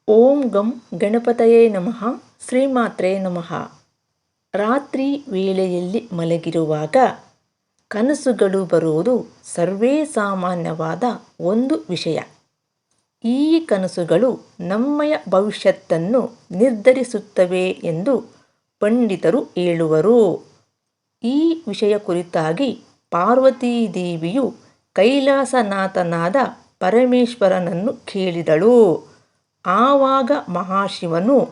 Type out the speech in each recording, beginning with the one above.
ಓಂ ಗಂ ಗಣಪತಯೇ ನಮಃ. ಶ್ರೀಮಾತ್ರೇ ನಮಃ. ರಾತ್ರಿ ವೇಳೆಯಲ್ಲಿ ಮಲಗಿರುವಾಗ ಕನಸುಗಳು ಬರುವುದು ಸರ್ವೇ ಸಾಮಾನ್ಯವಾದ ಒಂದು ವಿಷಯ. ಈ ಕನಸುಗಳು ನಮ್ಮಯ ಭವಿಷ್ಯತ್ತನ್ನು ನಿರ್ಧರಿಸುತ್ತವೆ ಎಂದು ಪಂಡಿತರು ಹೇಳುವರು. ಈ ವಿಷಯ ಕುರಿತಾಗಿ ಪಾರ್ವತೀ ದೇವಿಯು ಕೈಲಾಸನಾಥನಾದ ಪರಮೇಶ್ವರನನ್ನು ಕೇಳಿದಳು. ಆವಾಗ ಮಹಾಶಿವನು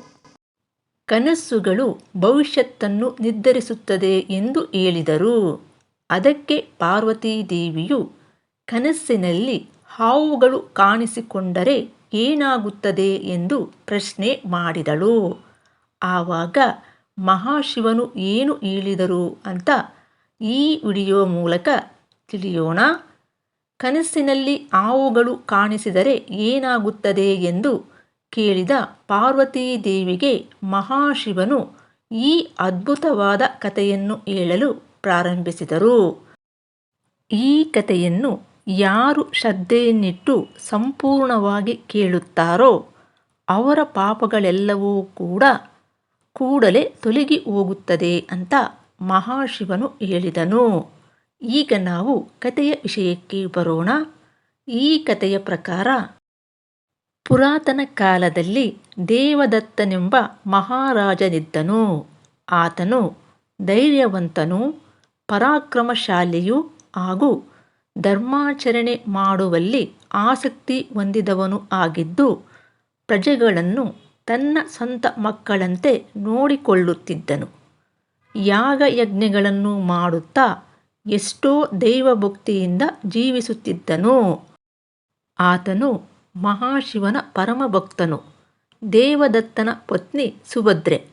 ಕನಸುಗಳು ಭವಿಷ್ಯತ್ತನ್ನು ನಿರ್ಧರಿಸುತ್ತದೆ ಎಂದು ಹೇಳಿದರು. ಅದಕ್ಕೆ ಪಾರ್ವತೀ ದೇವಿಯು ಕನಸಿನಲ್ಲಿ ಹಾವುಗಳು ಕಾಣಿಸಿಕೊಂಡರೆ ಏನಾಗುತ್ತದೆ ಎಂದು ಪ್ರಶ್ನೆ ಮಾಡಿದಳು. ಆವಾಗ ಮಹಾಶಿವನು ಏನು ಹೇಳಿದರು ಅಂತ ಈ ವಿಡಿಯೋ ಮೂಲಕ ತಿಳಿಯೋಣ. ಕನಸಿನಲ್ಲಿ ಹಾವುಗಳು ಕಾಣಿಸಿದರೆ ಏನಾಗುತ್ತದೆ ಎಂದು ಕೇಳಿದ ಪಾರ್ವತೀ ದೇವಿಗೆ ಮಹಾಶಿವನು ಈ ಅದ್ಭುತವಾದ ಕಥೆಯನ್ನು ಹೇಳಲು ಪ್ರಾರಂಭಿಸಿದರು. ಈ ಕಥೆಯನ್ನು ಯಾರು ಶ್ರದ್ಧೆಯನ್ನಿಟ್ಟು ಸಂಪೂರ್ಣವಾಗಿ ಕೇಳುತ್ತಾರೋ ಅವರ ಪಾಪಗಳೆಲ್ಲವೂ ಕೂಡಲೇ ತೊಲಗಿ ಹೋಗುತ್ತದೆ ಅಂತ ಮಹಾಶಿವನು ಹೇಳಿದನು. ಈಗ ನಾವು ಕಥೆಯ ವಿಷಯಕ್ಕೆ ಬರೋಣ. ಈ ಕಥೆಯ ಪ್ರಕಾರ ಪುರಾತನ ಕಾಲದಲ್ಲಿ ದೇವದತ್ತನೆಂಬ ಮಹಾರಾಜನಿದ್ದನು. ಆತನು ಧೈರ್ಯವಂತನೂ ಪರಾಕ್ರಮಶಾಲಿಯೂ ಹಾಗೂ ಧರ್ಮಾಚರಣೆ ಮಾಡುವಲ್ಲಿ ಆಸಕ್ತಿ ಹೊಂದಿದವನು ಆಗಿದ್ದು, ಪ್ರಜೆಗಳನ್ನು ತನ್ನ ಸ್ವಂತ ಮಕ್ಕಳಂತೆ ನೋಡಿಕೊಳ್ಳುತ್ತಿದ್ದನು. ಯಾಗಯಜ್ಞಗಳನ್ನು ಮಾಡುತ್ತಾ ಎಷ್ಟೋ ದೈವಭಕ್ತಿಯಿಂದ ಜೀವಿಸುತ್ತಿದ್ದನು. ಆತನು ಮಹಾಶಿವನ ಪರಮಭಕ್ತನು. ದೇವದತ್ತನ ಪತ್ನಿ ಸುಭದ್ರೆ.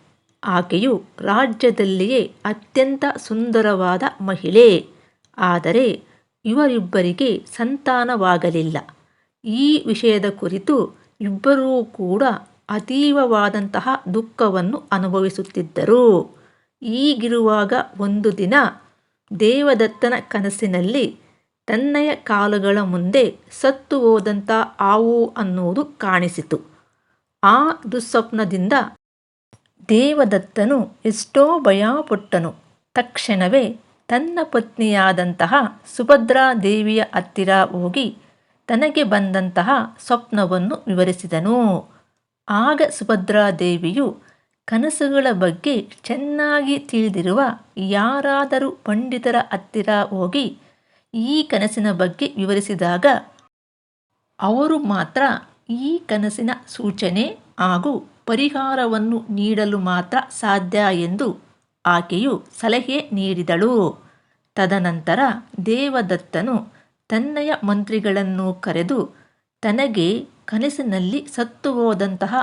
ಆಕೆಯು ರಾಜ್ಯದಲ್ಲಿಯೇ ಅತ್ಯಂತ ಸುಂದರವಾದ ಮಹಿಳೆ. ಆದರೆ ಇವರಿಬ್ಬರಿಗೆ ಸಂತಾನವಾಗಲಿಲ್ಲ. ಈ ವಿಷಯದ ಕುರಿತು ಇಬ್ಬರೂ ಅತೀವವಾದಂತಹ ದುಃಖವನ್ನು ಅನುಭವಿಸುತ್ತಿದ್ದರು. ಹೀಗಿರುವಾಗ ಒಂದು ದಿನ ದೇವದತ್ತನ ಕನಸಿನಲ್ಲಿ ತನ್ನಯ ಕಾಲುಗಳ ಮುಂದೆ ಸತ್ತು ಹೋದಂಥ ಹಾವು ಅನ್ನುವುದು ಕಾಣಿಸಿತು. ಆ ದುಸ್ವಪ್ನದಿಂದ ದೇವದತ್ತನು ಎಷ್ಟೋ ಭಯಪಟ್ಟನು. ತಕ್ಷಣವೇ ತನ್ನ ಪತ್ನಿಯಾದಂತಹ ಸುಭದ್ರಾ ದೇವಿಯ ಹತ್ತಿರ ಹೋಗಿ ತನಗೆ ಬಂದಂತಹ ಸ್ವಪ್ನವನ್ನು ವಿವರಿಸಿದನು. ಆಗ ಸುಭದ್ರಾ ದೇವಿಯು ಕನಸುಗಳ ಬಗ್ಗೆ ಚೆನ್ನಾಗಿ ತಿಳಿದಿರುವ ಯಾರಾದರೂ ಪಂಡಿತರ ಹತ್ತಿರ ಹೋಗಿ ಈ ಕನಸಿನ ಬಗ್ಗೆ ವಿವರಿಸಿದಾಗ ಅವರು ಮಾತ್ರ ಈ ಕನಸಿನ ಸೂಚನೆ ಹಾಗೂ ಪರಿಹಾರವನ್ನು ನೀಡಲು ಮಾತ್ರ ಸಾಧ್ಯ ಎಂದು ಆಕೆಯು ಸಲಹೆ ನೀಡಿದಳು. ತದನಂತರ ದೇವದತ್ತನು ತನ್ನಯ ಮಂತ್ರಿಗಳನ್ನು ಕರೆದು ತನಗೆ ಕನಸಿನಲ್ಲಿ ಸತ್ತು ಹೋದಂತಹ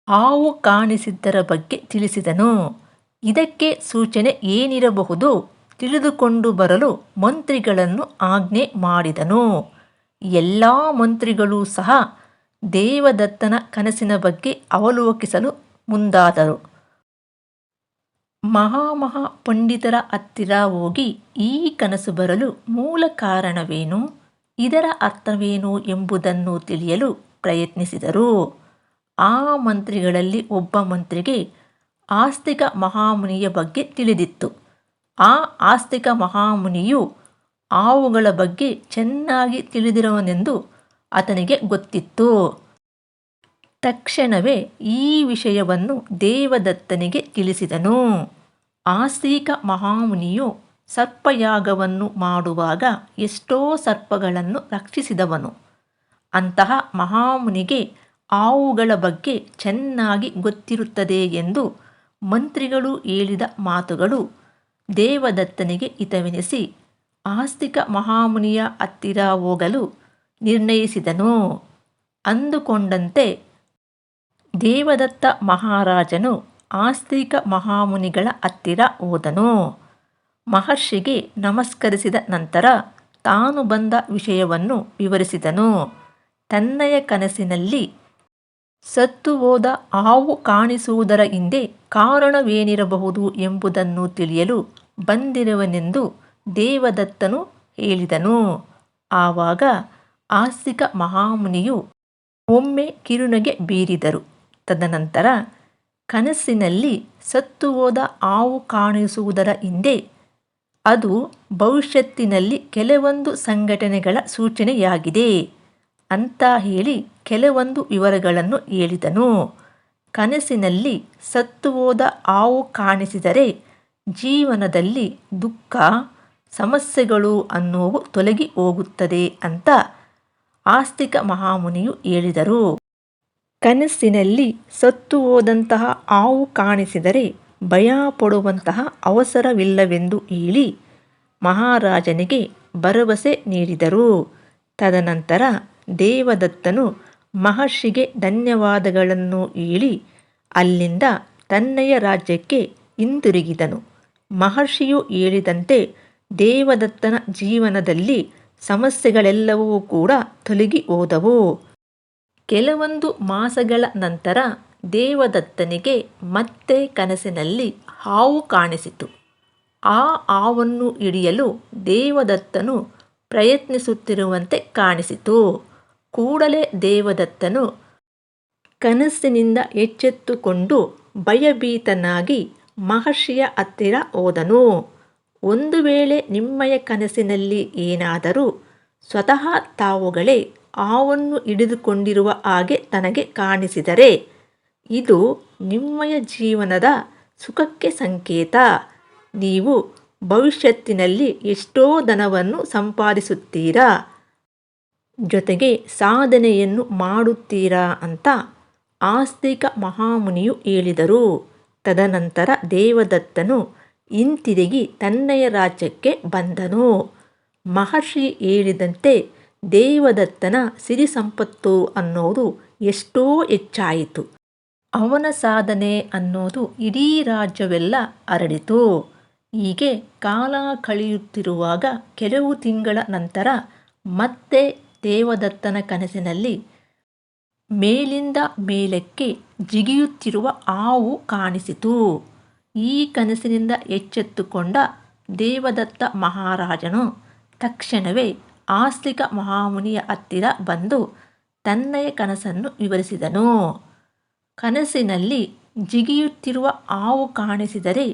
ಹಾವು ಕಾಣಿಸಿದ್ದರ ಬಗ್ಗೆ ತಿಳಿಸಿದನು. ಇದಕ್ಕೆ ಸೂಚನೆ ಏನಿರಬಹುದು ತಿಳಿದುಕೊಂಡು ಬರಲು ಮಂತ್ರಿಗಳನ್ನು ಆಜ್ಞೆ ಮಾಡಿದನು. ಎಲ್ಲ ಮಂತ್ರಿಗಳೂ ಸಹ ದೇವದತ್ತನ ಕನಸಿನ ಬಗ್ಗೆ ಅವಲೋಕಿಸಲು ಮುಂದಾದರು. ಮಹಾ ಪಂಡಿತರ ಹತ್ತಿರ ಹೋಗಿ ಈ ಕನಸು ಬರಲು ಮೂಲ ಕಾರಣವೇನು, ಇದರ ಅರ್ಥವೇನು ಎಂಬುದನ್ನು ತಿಳಿಯಲು ಪ್ರಯತ್ನಿಸಿದರು. ಆ ಮಂತ್ರಿಗಳಲ್ಲಿ ಒಬ್ಬ ಮಂತ್ರಿಗೆ ಆಸ್ತಿಕ ಮಹಾಮುನಿಯ ಬಗ್ಗೆ ತಿಳಿದಿತ್ತು. ಆ ಆಸ್ತಿಕ ಮಹಾಮುನಿಯು ಹಾವುಗಳ ಬಗ್ಗೆ ಚೆನ್ನಾಗಿ ತಿಳಿದಿರುವನೆಂದು ಆತನಿಗೆ ಗೊತ್ತಿತ್ತು. ತಕ್ಷಣವೇ ಈ ವಿಷಯವನ್ನು ದೇವದತ್ತನಿಗೆ ತಿಳಿಸಿದನು. ಆಸ್ತಿಕ ಮಹಾಮುನಿಯು ಸರ್ಪಯಾಗವನ್ನು ಮಾಡುವಾಗ ಎಷ್ಟೋ ಸರ್ಪಗಳನ್ನು ರಕ್ಷಿಸಿದವನು. ಅಂತಹ ಮಹಾಮುನಿಗೆ ಹಾವುಗಳ ಬಗ್ಗೆ ಚೆನ್ನಾಗಿ ಗೊತ್ತಿರುತ್ತದೆ ಎಂದು ಮಂತ್ರಿಗಳು ಹೇಳಿದ ಮಾತುಗಳು ದೇವದತ್ತನಿಗೆ ಹಿತವೆನಿಸಿ ಆಸ್ತಿಕ ಮಹಾಮುನಿಯ ಹತ್ತಿರ ಹೋಗಲು ನಿರ್ಣಯಿಸಿದನು. ಅಂದುಕೊಂಡಂತೆ ದೇವದತ್ತ ಮಹಾರಾಜನು ಆಸ್ತಿಕ ಮಹಾಮುನಿಗಳ ಹತ್ತಿರ ಹೋದನು. ಮಹರ್ಷಿಗೆ ನಮಸ್ಕರಿಸಿದ ನಂತರ ತಾನು ಬಂದ ವಿಷಯವನ್ನು ವಿವರಿಸಿದನು. ತನ್ನಯ ಕನಸಿನಲ್ಲಿ ಸತ್ತು ಹೋದ ಹಾವು ಕಾಣಿಸುವುದರ ಹಿಂದೆ ಕಾರಣವೇನಿರಬಹುದು ಎಂಬುದನ್ನು ತಿಳಿಯಲು ಬಂದಿರುವನೆಂದು ದೇವದತ್ತನು ಹೇಳಿದನು. ಆವಾಗ ಆಸ್ತಿಕ ಮಹಾಮುನಿಯು ಒಮ್ಮೆ ಕಿರುನಗೆ ಬೀರಿದರು. ತದನಂತರ ಕನಸಿನಲ್ಲಿ ಸತ್ತು ಹೋದ ಹಾವು ಕಾಣಿಸುವುದರ ಹಿಂದೆ ಅದು ಭವಿಷ್ಯತ್ತಿನಲ್ಲಿ ಕೆಲವೊಂದು ಸಂಘಟನೆಗಳ ಸೂಚನೆಯಾಗಿದೆ ಅಂತ ಹೇಳಿ ಕೆಲವೊಂದು ವಿವರಗಳನ್ನು ಹೇಳಿದನು. ಕನಸಿನಲ್ಲಿ ಸತ್ತು ಹೋದ ಹಾವು ಕಾಣಿಸಿದರೆ ಜೀವನದಲ್ಲಿ ದುಃಖ, ಸಮಸ್ಯೆಗಳು ಅನ್ನೋವು ತೊಲಗಿ ಹೋಗುತ್ತದೆ ಅಂತ ಆಸ್ತಿಕ ಮಹಾಮುನಿಯು ಹೇಳಿದರು. ಕನಸಿನಲ್ಲಿ ಸತ್ತು ಹೋದಂತಹ ಹಾವು ಕಾಣಿಸಿದರೆ ಭಯ ಪಡುವಂತಹ ಅವಸರವಿಲ್ಲವೆಂದು ಹೇಳಿ ಮಹಾರಾಜನಿಗೆ ಭರವಸೆ ನೀಡಿದರು. ತದನಂತರ ದೇವದತ್ತನು ಮಹರ್ಷಿಗೆ ಧನ್ಯವಾದಗಳನ್ನು ಹೇಳಿ ಅಲ್ಲಿಂದ ತನ್ನಯ ರಾಜ್ಯಕ್ಕೆ ಹಿಂದಿರುಗಿದನು. ಮಹರ್ಷಿಯು ಹೇಳಿದಂತೆ ದೇವದತ್ತನ ಜೀವನದಲ್ಲಿ ಸಮಸ್ಯೆಗಳೆಲ್ಲವೂ ಕೂಡ ತೊಲಗಿ ಹೋದವು. ಕೆಲವೊಂದು ಮಾಸಗಳ ನಂತರ ದೇವದತ್ತನಿಗೆ ಮತ್ತೆ ಕನಸಿನಲ್ಲಿ ಹಾವು ಕಾಣಿಸಿತು. ಆ ಹಾವನ್ನು ಹಿಡಿಯಲು ದೇವದತ್ತನು ಪ್ರಯತ್ನಿಸುತ್ತಿರುವಂತೆ ಕಾಣಿಸಿತು. ಕೂಡಲೇ ದೇವದತ್ತನು ಕನಸಿನಿಂದ ಎಚ್ಚೆತ್ತುಕೊಂಡು ಭಯಭೀತನಾಗಿ ಮಹರ್ಷಿಯ ಹತ್ತಿರ ಹೋದನು. ಒಂದು ವೇಳೆ ನಿಮ್ಮಯ ಕನಸಿನಲ್ಲಿ ಏನಾದರೂ ಸ್ವತಃ ತಾವುಗಳೇ ಹಾವನ್ನು ಹಿಡಿದುಕೊಂಡಿರುವ ಹಾಗೆ ತನಗೆ ಕಾಣಿಸಿದರೆ ಇದು ನಿಮ್ಮಯ ಜೀವನದ ಸುಖಕ್ಕೆ ಸಂಕೇತ. ನೀವು ಭವಿಷ್ಯತ್ತಿನಲ್ಲಿ ಎಷ್ಟೋ ಧನವನ್ನು ಸಂಪಾದಿಸುತ್ತೀರಾ, ಜೊತೆಗೆ ಸಾಧನೆಯನ್ನು ಮಾಡುತ್ತೀರಾ ಅಂತ ಆಸ್ತಿಕ ಮಹಾಮುನಿಯು ಹೇಳಿದರು. ತದನಂತರ ದೇವದತ್ತನು ಹಿಂತಿರುಗಿ ತನ್ನಯ ರಾಜ್ಯಕ್ಕೆ ಬಂದನು. ಮಹರ್ಷಿ ಹೇಳಿದಂತೆ ದೇವದತ್ತನ ಸಿರಿ ಸಂಪತ್ತು ಅನ್ನೋದು ಎಷ್ಟೋ ಹೆಚ್ಚಾಯಿತು. ಅವನ ಸಾಧನೆ ಅನ್ನೋದು ಇಡೀ ರಾಜ್ಯವೆಲ್ಲ ಹರಡಿತು. ಹೀಗೆ ಕಾಲ ಕಳೆಯುತ್ತಿರುವಾಗ ಕೆಲವು ತಿಂಗಳ ನಂತರ ಮತ್ತೆ ದೇವದತ್ತನ ಕನಸಿನಲ್ಲಿ ಮೇಲಿಂದ ಮೇಲಕ್ಕೆ ಜಿಗಿಯುತ್ತಿರುವ ಹಾವು ಕಾಣಿಸಿತು. ಈ ಕನಸಿನಿಂದ ಎಚ್ಚೆತ್ತುಕೊಂಡ ದೇವದತ್ತ ಮಹಾರಾಜನು ತಕ್ಷಣವೇ ಆಸ್ತಿಕ ಮಹಾಮುನಿಯ ಹತ್ತಿರ ಬಂದು ತನ್ನಯ ಕನಸನ್ನು ವಿವರಿಸಿದನು. ಕನಸಿನಲ್ಲಿ ಜಿಗಿಯುತ್ತಿರುವ ಹಾವು ಕಾಣಿಸಿದರೆ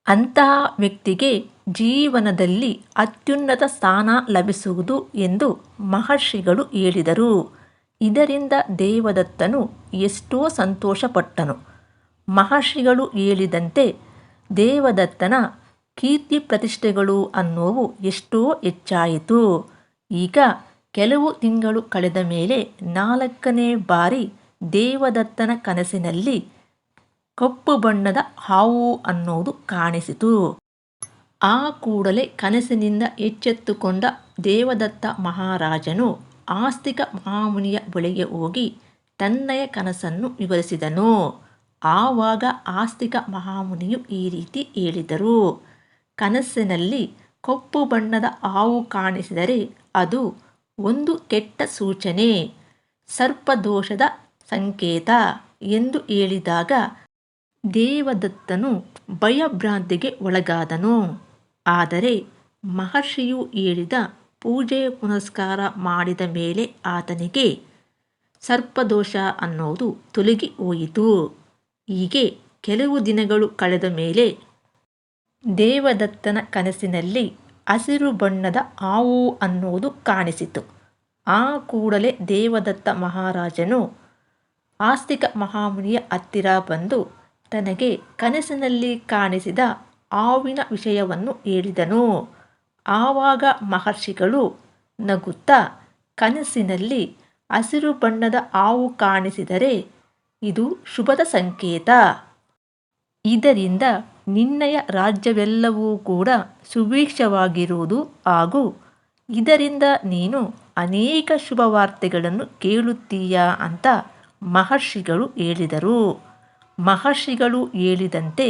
ಅಂತಹ ವ್ಯಕ್ತಿಗೆ ಜೀವನದಲ್ಲಿ ಅತ್ಯುನ್ನತ ಸ್ಥಾನ ಲಭಿಸುವುದು ಎಂದು ಮಹರ್ಷಿಗಳು ಹೇಳಿದರು. ಇದರಿಂದ ದೇವದತ್ತನು ಎಷ್ಟೋ ಸಂತೋಷಪಟ್ಟನು. ಮಹರ್ಷಿಗಳು ಹೇಳಿದಂತೆ ದೇವದತ್ತನ ಕೀರ್ತಿ ಪ್ರತಿಷ್ಠೆಗಳು ಅನ್ನೋವು ಎಷ್ಟೋ ಹೆಚ್ಚಾಯಿತು. ಈಗ ಕೆಲವು ತಿಂಗಳು ಕಳೆದ ಮೇಲೆ 4ನೇ ಬಾರಿ ದೇವದತ್ತನ ಕನಸಿನಲ್ಲಿ ಕಪ್ಪು ಬಣ್ಣದ ಹಾವು ಅನ್ನೋದು ಕಾಣಿಸಿತು. ಆ ಕೂಡಲೇ ಕನಸಿನಿಂದ ಎಚ್ಚೆತ್ತುಕೊಂಡ ದೇವದತ್ತ ಮಹಾರಾಜನು ಆಸ್ತಿಕ ಮಹಾಮುನಿಯ ಬಳಿಗೆ ಹೋಗಿ ತನ್ನಯ ಕನಸನ್ನು ವಿವರಿಸಿದನು. ಆವಾಗ ಆಸ್ತಿಕ ಮಹಾಮುನಿಯು ಈ ರೀತಿ ಹೇಳಿದರು. ಕನಸಿನಲ್ಲಿ ಕಪ್ಪು ಬಣ್ಣದ ಹಾವು ಕಾಣಿಸಿದರೆ ಅದು ಒಂದು ಕೆಟ್ಟ ಸೂಚನೆ, ಸರ್ಪದೋಷದ ಸಂಕೇತ ಎಂದು ಹೇಳಿದಾಗ ದೇವದತ್ತನು ಭಯಭ್ರಾಂತಿಗೆ ಒಳಗಾದನು. ಆದರೆ ಮಹರ್ಷಿಯು ಹೇಳಿದ ಪೂಜೆ ಪುನಸ್ಕಾರ ಮಾಡಿದ ಮೇಲೆ ಆತನಿಗೆ ಸರ್ಪದೋಷ ಅನ್ನೋದು ತೊಲಗಿ ಹೋಯಿತು. ಹೀಗೆ ಕೆಲವು ದಿನಗಳು ಕಳೆದ ಮೇಲೆ ದೇವದತ್ತನ ಕನಸಿನಲ್ಲಿ ಹಸಿರು ಬಣ್ಣದ ಹಾವು ಅನ್ನೋದು ಕಾಣಿಸಿತು. ಆ ಕೂಡಲೇ ದೇವದತ್ತ ಮಹಾರಾಜನು ಆಸ್ತಿಕ ಮಹಾಮುನಿಯ ಹತ್ತಿರ ಬಂದು ತನಗೆ ಕನಸಿನಲ್ಲಿ ಕಾಣಿಸಿದ ಹಾವಿನ ವಿಷಯವನ್ನು ಹೇಳಿದನು. ಆವಾಗ ಮಹರ್ಷಿಗಳು ನಗುತ್ತಾ, ಕನಸಿನಲ್ಲಿ ಹಸಿರು ಬಣ್ಣದ ಹಾವು ಕಾಣಿಸಿದರೆ ಇದು ಶುಭದ ಸಂಕೇತ. ಇದರಿಂದ ನಿನ್ನಯ ರಾಜ್ಯವೆಲ್ಲವೂ ಕೂಡ ಸುಭಿಕ್ಷವಾಗಿರುವುದು ಹಾಗೂ ಇದರಿಂದ ನೀನು ಅನೇಕ ಶುಭವಾರ್ತೆಗಳನ್ನು ಕೇಳುತ್ತೀಯಾ ಅಂತ ಮಹರ್ಷಿಗಳು ಹೇಳಿದರು. ಮಹರ್ಷಿಗಳು ಹೇಳಿದಂತೆ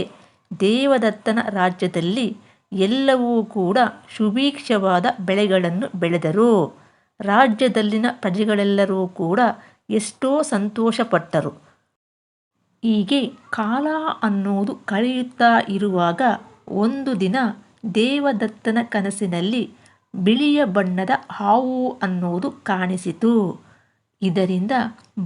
ದೇವದತ್ತನ ರಾಜ್ಯದಲ್ಲಿ ಎಲ್ಲವೂ ಕೂಡ ಸುಭಿಕ್ಷವಾದ ಬೆಳೆಗಳನ್ನು ಬೆಳೆದರು. ರಾಜ್ಯದಲ್ಲಿನ ಪ್ರಜೆಗಳೆಲ್ಲರೂ ಕೂಡ ಎಷ್ಟೋ ಸಂತೋಷಪಟ್ಟರು. ಹೀಗೆ ಕಾಲ ಅನ್ನೋದು ಕಳೆಯುತ್ತಾ ಇರುವಾಗ ಒಂದು ದಿನ ದೇವದತ್ತನ ಕನಸಿನಲ್ಲಿ ಬಿಳಿಯ ಬಣ್ಣದ ಹಾವು ಅನ್ನೋದು ಕಾಣಿಸಿತು. ಇದರಿಂದ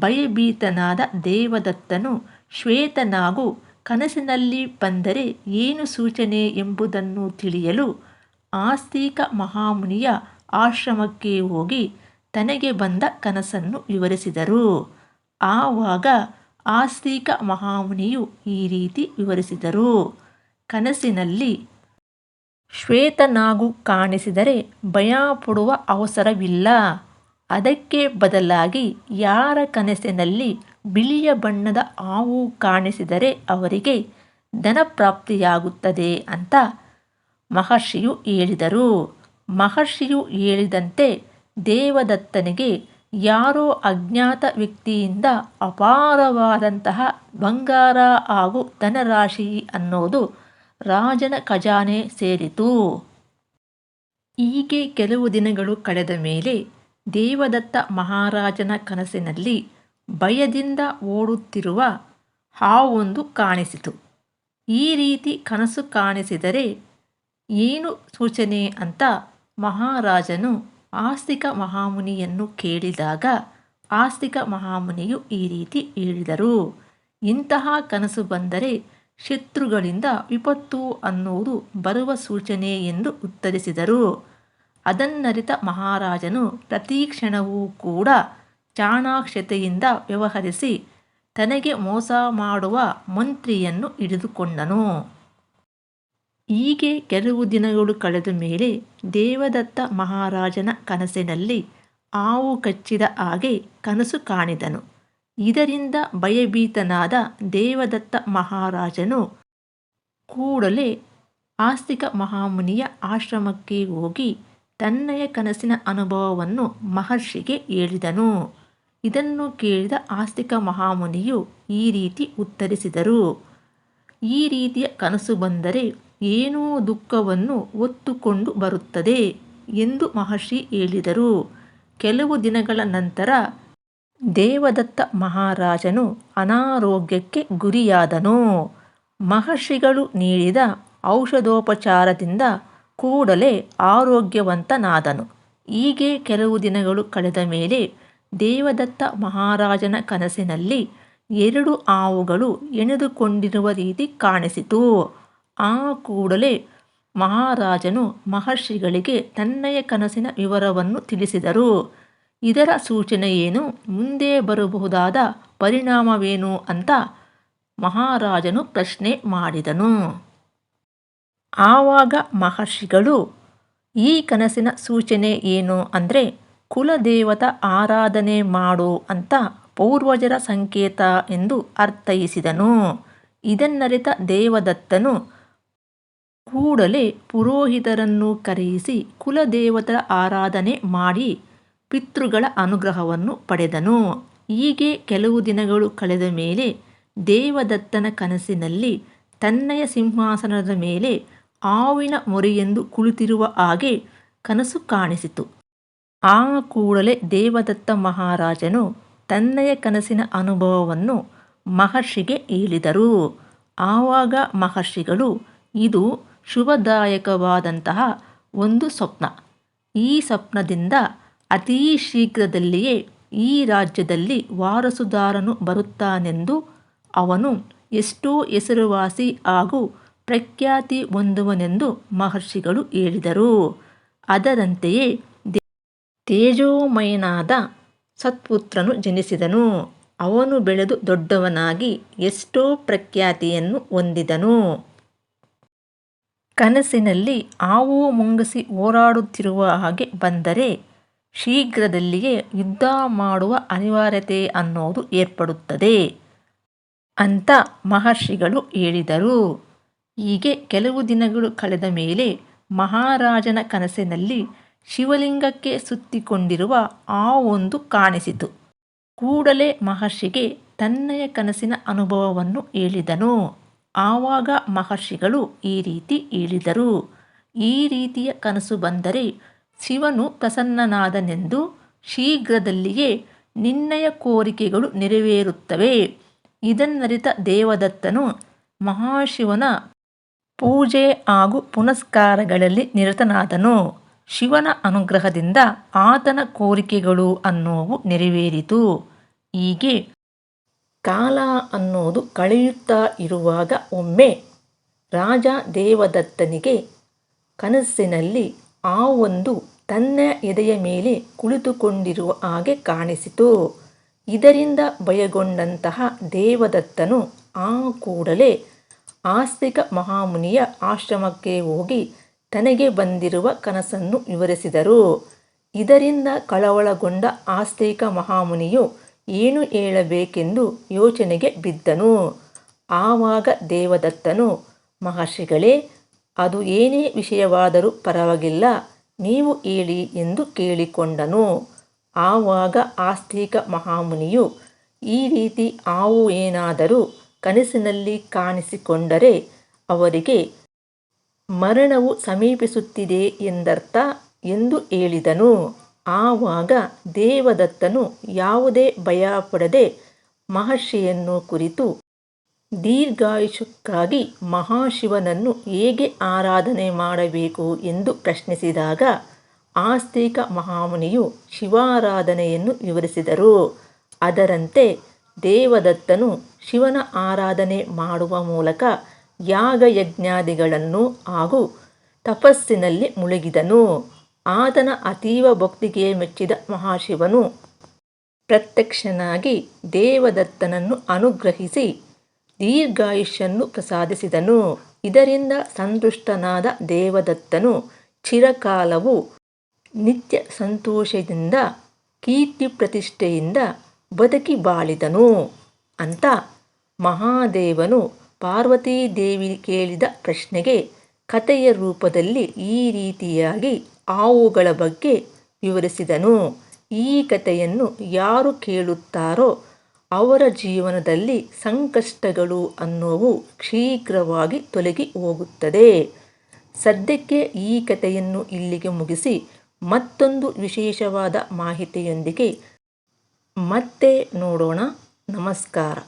ಭಯಭೀತನಾದ ದೇವದತ್ತನು ಶ್ವೇತನಾಗು ಕನಸಿನಲ್ಲಿ ಬಂದರೆ ಏನು ಸೂಚನೆ ಎಂಬುದನ್ನು ತಿಳಿಯಲು ಆಸ್ತಿಕ ಮಹಾಮುನಿಯ ಆಶ್ರಮಕ್ಕೆ ಹೋಗಿ ತನಗೆ ಬಂದ ಕನಸನ್ನು ವಿವರಿಸಿದರು. ಆವಾಗ ಆಸ್ತಿಕ ಮಹಾಮುನಿಯು ಈ ರೀತಿ ವಿವರಿಸಿದರು. ಕನಸಿನಲ್ಲಿ ಶ್ವೇತನಾಗು ಕಾಣಿಸಿದರೆ ಭಯಪಡುವ ಅವಸರವಿಲ್ಲ. ಅದಕ್ಕೆ ಬದಲಾಗಿ ಯಾರ ಕನಸಿನಲ್ಲಿ ಬಿಳಿಯ ಬಣ್ಣದ ಹಾವು ಕಾಣಿಸಿದರೆ ಅವರಿಗೆ ಧನಪ್ರಾಪ್ತಿಯಾಗುತ್ತದೆ ಅಂತ ಮಹರ್ಷಿಯು ಹೇಳಿದರು. ಮಹರ್ಷಿಯು ಹೇಳಿದಂತೆ ದೇವದತ್ತನಿಗೆ ಯಾರೋ ಅಜ್ಞಾತ ವ್ಯಕ್ತಿಯಿಂದ ಅಪಾರವಾದಂತಹ ಬಂಗಾರ ಹಾಗೂ ಧನರಾಶಿ ಅನ್ನೋದು ರಾಜನ ಖಜಾನೆ ಸೇರಿತು. ಹೀಗೆ ಕೆಲವು ದಿನಗಳು ಕಳೆದ ಮೇಲೆ ದೇವದತ್ತ ಮಹಾರಾಜನ ಕನಸಿನಲ್ಲಿ ಭಯದಿಂದ ಓಡುತ್ತಿರುವ ಹಾವೊಂದು ಕಾಣಿಸಿತು. ಈ ರೀತಿ ಕನಸು ಕಾಣಿಸಿದರೆ ಏನು ಸೂಚನೆ ಅಂತ ಮಹಾರಾಜನು ಆಸ್ತಿಕ ಮಹಾಮುನಿಯನ್ನು ಕೇಳಿದಾಗ ಆಸ್ತಿಕ ಮಹಾಮುನಿಯು ಈ ರೀತಿ ಹೇಳಿದರು. ಇಂತಹ ಕನಸು ಬಂದರೆ ಶತ್ರುಗಳಿಂದ ವಿಪತ್ತು ಅನ್ನುವುದು ಬರುವ ಸೂಚನೆ ಎಂದು ಉತ್ತರಿಸಿದರು. ಅದನ್ನರಿತ ಮಹಾರಾಜನು ಪ್ರತಿ ಕ್ಷಣವೂ ಕೂಡ ಚಾಣಾಕ್ಷತೆಯಿಂದ ವ್ಯವಹರಿಸಿ ತನಗೆ ಮೋಸ ಮಾಡುವ ಮಂತ್ರಿಯನ್ನು ಹಿಡಿದುಕೊಂಡನು. ಹೀಗೆ ಕೆಲವು ದಿನಗಳು ಕಳೆದ ಮೇಲೆ ದೇವದತ್ತ ಮಹಾರಾಜನ ಕನಸಿನಲ್ಲಿ ಹಾವು ಕಚ್ಚಿದ ಹಾಗೆ ಕನಸು ಕಾಣಿದನು. ಇದರಿಂದ ಭಯಭೀತನಾದ ದೇವದತ್ತ ಮಹಾರಾಜನು ಕೂಡಲೇ ಆಸ್ತಿಕ ಮಹಾಮುನಿಯ ಆಶ್ರಮಕ್ಕೆ ಹೋಗಿ ತನ್ನಯ ಕನಸಿನ ಅನುಭವವನ್ನು ಮಹರ್ಷಿಗೆ ಹೇಳಿದನು. ಇದನ್ನು ಕೇಳಿದ ಆಸ್ತಿಕ ಮಹಾಮುನಿಯು ಈ ರೀತಿ ಉತ್ತರಿಸಿದರು. ಈ ರೀತಿಯ ಕನಸು ಬಂದರೆ ಏನೋ ದುಃಖವನ್ನು ಹೊತ್ತುಕೊಂಡು ಬರುತ್ತದೆ ಎಂದು ಮಹರ್ಷಿ ಹೇಳಿದರು. ಕೆಲವು ದಿನಗಳ ನಂತರ ದೇವದತ್ತ ಮಹಾರಾಜನು ಅನಾರೋಗ್ಯಕ್ಕೆ ಗುರಿಯಾದನು. ಮಹರ್ಷಿಗಳು ನೀಡಿದ ಔಷಧೋಪಚಾರದಿಂದ ಕೂಡಲೇ ಆರೋಗ್ಯವಂತನಾದನು. ಹೀಗೆ ಕೆಲವು ದಿನಗಳು ಕಳೆದ ಮೇಲೆ ದೇವದತ್ತ ಮಹಾರಾಜನ ಕನಸಿನಲ್ಲಿ 2 ಹಾವುಗಳು ಎಣೆದುಕೊಂಡಿರುವ ರೀತಿ ಕಾಣಿಸಿತು. ಆ ಕೂಡಲೇ ಮಹಾರಾಜನು ಮಹರ್ಷಿಗಳಿಗೆ ತನ್ನಯ ಕನಸಿನ ವಿವರವನ್ನು ತಿಳಿಸಿದರು. ಇದರ ಸೂಚನೆಯೇನು, ಮುಂದೆ ಬರಬಹುದಾದ ಪರಿಣಾಮವೇನು ಅಂತ ಮಹಾರಾಜನು ಪ್ರಶ್ನೆ ಮಾಡಿದನು. ಆವಾಗ ಮಹರ್ಷಿಗಳು ಈ ಕನಸಿನ ಸೂಚನೆ ಏನು ಅಂದರೆ ಕುಲದೇವತ ಆರಾಧನೆ ಮಾಡು ಅಂತ ಪೂರ್ವಜರ ಸಂಕೇತ ಎಂದು ಅರ್ಥೈಸಿದನು. ಇದನ್ನರಿತ ದೇವದತ್ತನು ಕೂಡಲೇ ಪುರೋಹಿತರನ್ನು ಕರೆಯಿಸಿ ಕುಲದೇವತರ ಆರಾಧನೆ ಮಾಡಿ ಪಿತೃಗಳ ಅನುಗ್ರಹವನ್ನು ಪಡೆದನು. ಹೀಗೆ ಕೆಲವು ದಿನಗಳು ಕಳೆದ ಮೇಲೆ ದೇವದತ್ತನ ಕನಸಿನಲ್ಲಿ ತನ್ನಯ ಸಿಂಹಾಸನದ ಮೇಲೆ ಹಾವಿನ ಮೊರೆಯೆಂದು ಕುಳಿತಿರುವ ಹಾಗೆ ಕನಸು ಕಾಣಿಸಿತು. ಆ ಕೂಡಲೇ ದೇವದತ್ತ ಮಹಾರಾಜನು ತನ್ನಯ ಕನಸಿನ ಅನುಭವವನ್ನು ಮಹರ್ಷಿಗೆ ಹೇಳಿದರು. ಆವಾಗ ಮಹರ್ಷಿಗಳು ಇದು ಶುಭದಾಯಕವಾದಂತಹ ಒಂದು ಸ್ವಪ್ನ. ಈ ಸ್ವಪ್ನದಿಂದ ಅತೀ ಶೀಘ್ರದಲ್ಲಿಯೇ ಈ ರಾಜ್ಯದಲ್ಲಿ ವಾರಸುದಾರನು ಬರುತ್ತಾನೆಂದು ಅವನು ಎಷ್ಟೋ ಹೆಸರುವಾಸಿ ಹಾಗೂ ಪ್ರಖ್ಯಾತಿ ಹೊಂದುವನೆಂದು ಮಹರ್ಷಿಗಳು ಹೇಳಿದರು. ಅದರಂತೆಯೇ ತೇಜೋಮಯನಾದ ಸತ್ಪುತ್ರನು ಜನಿಸಿದನು. ಅವನು ಬೆಳೆದು ದೊಡ್ಡವನಾಗಿ ಎಷ್ಟೋ ಪ್ರಖ್ಯಾತಿಯನ್ನು ಹೊಂದಿದನು. ಕನಸಿನಲ್ಲಿ ಹಾವು ಮುಂಗುಸಿ ಹೋರಾಡುತ್ತಿರುವ ಹಾಗೆ ಬಂದರೆ ಶೀಘ್ರದಲ್ಲಿಯೇ ಯುದ್ಧ ಮಾಡುವ ಅನಿವಾರ್ಯತೆ ಅನ್ನೋದು ಏರ್ಪಡುತ್ತದೆ ಅಂತ ಮಹರ್ಷಿಗಳು ಹೇಳಿದರು. ಹೀಗೆ ಕೆಲವು ದಿನಗಳು ಕಳೆದ ಮೇಲೆ ಮಹಾರಾಜನ ಕನಸಿನಲ್ಲಿ ಶಿವಲಿಂಗಕ್ಕೆ ಸುತ್ತಿಕೊಂಡಿರುವ ಹಾವೊಂದು ಕಾಣಿಸಿತು. ಕೂಡಲೇ ಮಹರ್ಷಿಗೆ ತನ್ನಯ ಕನಸಿನ ಅನುಭವವನ್ನು ಹೇಳಿದನು. ಆವಾಗ ಮಹರ್ಷಿಗಳು ಈ ರೀತಿ ಹೇಳಿದರು. ಈ ರೀತಿಯ ಕನಸು ಬಂದರೆ ಶಿವನು ಪ್ರಸನ್ನನಾದನೆಂದು, ಶೀಘ್ರದಲ್ಲಿಯೇ ನಿನ್ನಯ ಕೋರಿಕೆಗಳು ನೆರವೇರುತ್ತವೆ. ಇದನ್ನರಿತ ದೇವದತ್ತನು ಮಹಾಶಿವನ ಪೂಜೆ ಹಾಗೂ ಪುನಸ್ಕಾರಗಳಲ್ಲಿ ನಿರತನಾದನು. ಶಿವನ ಅನುಗ್ರಹದಿಂದ ಆತನ ಕೋರಿಕೆಗಳು ಅನ್ನುವು ನೆರವೇರಿತು. ಹೀಗೆ ಕಾಲ ಅನ್ನೋದು ಕಳೆಯುತ್ತಾ ಇರುವಾಗ ಒಮ್ಮೆ ರಾಜ ದೇವದತ್ತನಿಗೆ ಕನಸಿನಲ್ಲಿ ಹಾವೊಂದು ತನ್ನ ಎದೆಯ ಮೇಲೆ ಕುಳಿತುಕೊಂಡಿರುವ ಹಾಗೆ ಕಾಣಿಸಿತು. ಇದರಿಂದ ಭಯಗೊಂಡಂತಹ ದೇವದತ್ತನು ಆ ಕೂಡಲೇ ಆಸ್ತಿಕ ಮಹಾಮುನಿಯ ಆಶ್ರಮಕ್ಕೆ ಹೋಗಿ ತನಗೆ ಬಂದಿರುವ ಕನಸನ್ನು ವಿವರಿಸಿದರು. ಇದರಿಂದ ಕಳವಳಗೊಂಡ ಆಸ್ತಿಕ ಮಹಾಮುನಿಯು ಏನು ಹೇಳಬೇಕೆಂದು ಯೋಚನೆಗೆ ಬಿದ್ದನು. ಆವಾಗ ದೇವದತ್ತನು, ಮಹರ್ಷಿಗಳೇ, ಅದು ಏನೇ ವಿಷಯವಾದರೂ ಪರವಾಗಿಲ್ಲ, ನೀವು ಹೇಳಿ ಎಂದು ಕೇಳಿಕೊಂಡನು. ಆವಾಗ ಆಸ್ತಿಕ ಮಹಾಮುನಿಯು, ಈ ರೀತಿ ಹಾವು ಏನಾದರೂ ಕನಸಿನಲ್ಲಿ ಕಾಣಿಸಿಕೊಂಡರೆ ಅವರಿಗೆ ಮರಣವು ಸಮೀಪಿಸುತ್ತಿದೆ ಎಂದರ್ಥ ಎಂದು ಹೇಳಿದನು. ಆವಾಗ ದೇವದತ್ತನು ಯಾವುದೇ ಭಯಪಡದೆ ಮಹರ್ಷಿಯನ್ನು ಕುರಿತು ದೀರ್ಘಾಯುಷ್ಯಕ್ಕಾಗಿ ಮಹಾಶಿವನನ್ನು ಹೇಗೆ ಆರಾಧನೆ ಮಾಡಬೇಕು ಎಂದು ಪ್ರಶ್ನಿಸಿದಾಗ ಆಸ್ತಿಕ ಮಹಾಮುನಿಯು ಶಿವಾರಾಧನೆಯನ್ನು ವಿವರಿಸಿದರು. ಅದರಂತೆ ದೇವದತ್ತನು ಶಿವನ ಆರಾಧನೆ ಮಾಡುವ ಮೂಲಕ ಯಾಗಯಜ್ಞಾದಿಗಳನ್ನು ಹಾಗೂ ತಪಸ್ಸಿನಲ್ಲಿ ಮುಳುಗಿದನು. ಆತನ ಅತೀವ ಭಕ್ತಿಗೆ ಮೆಚ್ಚಿದ ಮಹಾಶಿವನು ಪ್ರತ್ಯಕ್ಷನಾಗಿ ದೇವದತ್ತನನ್ನು ಅನುಗ್ರಹಿಸಿ ದೀರ್ಘಾಯುಷ್ಯನ್ನು ಪ್ರಸಾದಿಸಿದನು. ಇದರಿಂದ ಸಂತುಷ್ಟನಾದ ದೇವದತ್ತನು ಚಿರಕಾಲವು ನಿತ್ಯ ಸಂತೋಷದಿಂದ ಕೀರ್ತಿ ಪ್ರತಿಷ್ಠೆಯಿಂದ ಬದುಕಿ ಬಾಳಿದನು ಅಂತ ಮಹಾದೇವನು ಪಾರ್ವತೀದೇವಿ ಕೇಳಿದ ಪ್ರಶ್ನೆಗೆ ಕಥೆಯ ರೂಪದಲ್ಲಿ ಈ ರೀತಿಯಾಗಿ ಹಾವುಗಳ ಬಗ್ಗೆ ವಿವರಿಸಿದನು. ಈ ಕಥೆಯನ್ನು ಯಾರು ಕೇಳುತ್ತಾರೋ ಅವರ ಜೀವನದಲ್ಲಿ ಸಂಕಷ್ಟಗಳು ಅನ್ನುವು ಶೀಘ್ರವಾಗಿ ತೊಲಗಿ ಹೋಗುತ್ತದೆ. ಸದ್ಯಕ್ಕೆ ಈ ಕಥೆಯನ್ನು ಇಲ್ಲಿಗೆ ಮುಗಿಸಿ ಮತ್ತೊಂದು ವಿಶೇಷವಾದ ಮಾಹಿತಿಯೊಂದಿಗೆ ಮತ್ತೆ ನೋಡೋಣ. ನಮಸ್ಕಾರ.